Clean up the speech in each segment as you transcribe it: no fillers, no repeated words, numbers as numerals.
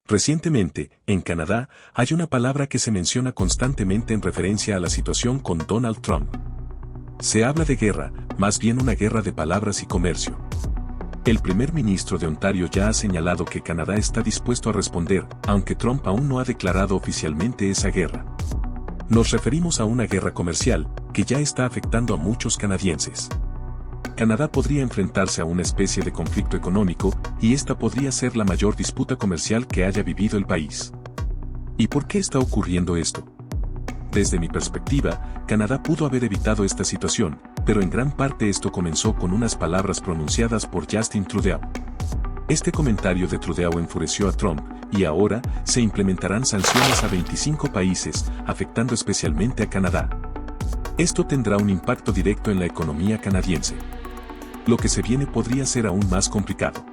Recientemente, en Canadá, hay una palabra que se menciona constantemente en referencia a la situación con Donald Trump. Se habla de guerra, más bien una guerra de palabras y comercio. El primer ministro de Ontario ya ha señalado que Canadá está dispuesto a responder, aunque Trump aún no ha declarado oficialmente esa guerra. Nos referimos a una guerra comercial, que ya está afectando a muchos canadienses. Canadá podría enfrentarse a una especie de conflicto económico, y esta podría ser la mayor disputa comercial que haya vivido el país. ¿Y por qué está ocurriendo esto? Desde mi perspectiva, Canadá pudo haber evitado esta situación, pero en gran parte esto comenzó con unas palabras pronunciadas por Justin Trudeau. Este comentario de Trudeau enfureció a Trump, y ahora se implementarán sanciones a 25 países, afectando especialmente a Canadá. Esto tendrá un impacto directo en la economía canadiense. Lo que se viene podría ser aún más complicado.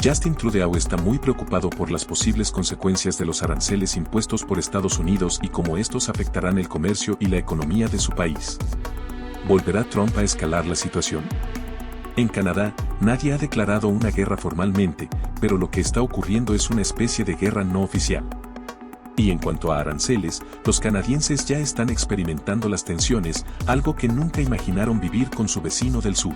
Justin Trudeau está muy preocupado por las posibles consecuencias de los aranceles impuestos por Estados Unidos y cómo estos afectarán el comercio y la economía de su país. ¿Volverá Trump a escalar la situación? En Canadá, nadie ha declarado una guerra formalmente, pero lo que está ocurriendo es una especie de guerra no oficial. Y en cuanto a aranceles, los canadienses ya están experimentando las tensiones, algo que nunca imaginaron vivir con su vecino del sur.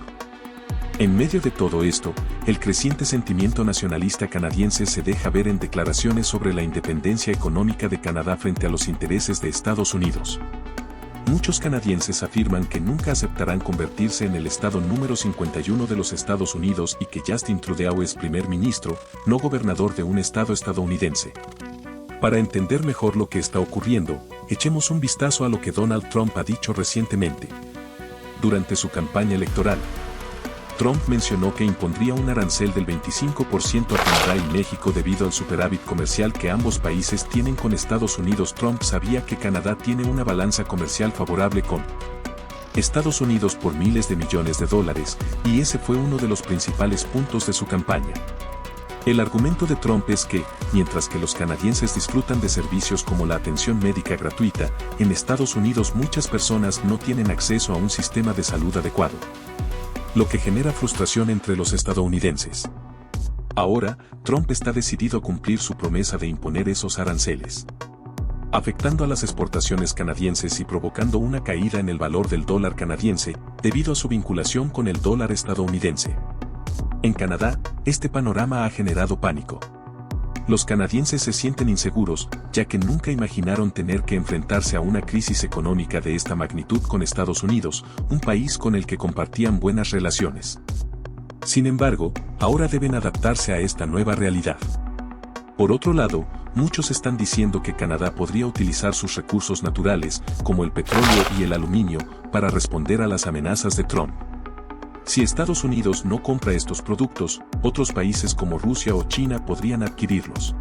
En medio de todo esto, el creciente sentimiento nacionalista canadiense se deja ver en declaraciones sobre la independencia económica de Canadá frente a los intereses de Estados Unidos. Muchos canadienses afirman que nunca aceptarán convertirse en el estado número 51 de los Estados Unidos y que Justin Trudeau es primer ministro, no gobernador de un estado estadounidense. Para entender mejor lo que está ocurriendo, echemos un vistazo a lo que Donald Trump ha dicho recientemente. Durante su campaña electoral, Trump mencionó que impondría un arancel del 25% a Canadá y México debido al superávit comercial que ambos países tienen con Estados Unidos. Trump sabía que Canadá tiene una balanza comercial favorable con Estados Unidos por miles de millones de dólares, y ese fue uno de los principales puntos de su campaña. El argumento de Trump es que, mientras que los canadienses disfrutan de servicios como la atención médica gratuita, en Estados Unidos muchas personas no tienen acceso a un sistema de salud adecuado, lo que genera frustración entre los estadounidenses. Ahora, Trump está decidido a cumplir su promesa de imponer esos aranceles, afectando a las exportaciones canadienses y provocando una caída en el valor del dólar canadiense, debido a su vinculación con el dólar estadounidense. En Canadá, este panorama ha generado pánico. Los canadienses se sienten inseguros, ya que nunca imaginaron tener que enfrentarse a una crisis económica de esta magnitud con Estados Unidos, un país con el que compartían buenas relaciones. Sin embargo, ahora deben adaptarse a esta nueva realidad. Por otro lado, muchos están diciendo que Canadá podría utilizar sus recursos naturales, como el petróleo y el aluminio, para responder a las amenazas de Trump. Si Estados Unidos no compra estos productos, otros países como Rusia o China podrían adquirirlos.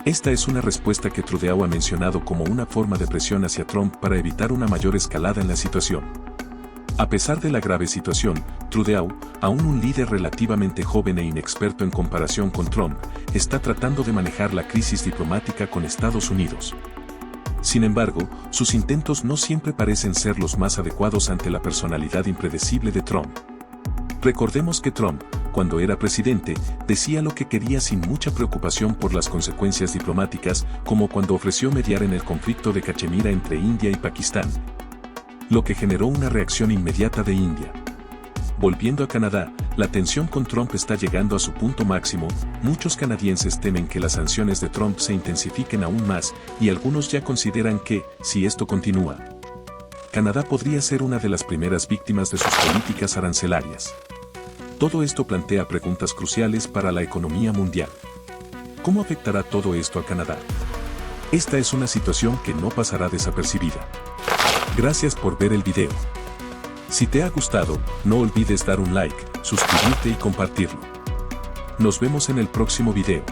Esta es una respuesta que Trudeau ha mencionado como una forma de presión hacia Trump para evitar una mayor escalada en la situación. A pesar de la grave situación, Trudeau, aún un líder relativamente joven e inexperto en comparación con Trump, está tratando de manejar la crisis diplomática con Estados Unidos. Sin embargo, sus intentos no siempre parecen ser los más adecuados ante la personalidad impredecible de Trump. Recordemos que Trump, cuando era presidente, decía lo que quería sin mucha preocupación por las consecuencias diplomáticas, como cuando ofreció mediar en el conflicto de Cachemira entre India y Pakistán, lo que generó una reacción inmediata de India. Volviendo a Canadá, la tensión con Trump está llegando a su punto máximo. Muchos canadienses temen que las sanciones de Trump se intensifiquen aún más, y algunos ya consideran que, si esto continúa, Canadá podría ser una de las primeras víctimas de sus políticas arancelarias. Todo esto plantea preguntas cruciales para la economía mundial. ¿Cómo afectará todo esto a Canadá? Esta es una situación que no pasará desapercibida. Gracias por ver el video. Si te ha gustado, no olvides dar un like, suscribirte y compartirlo. Nos vemos en el próximo video.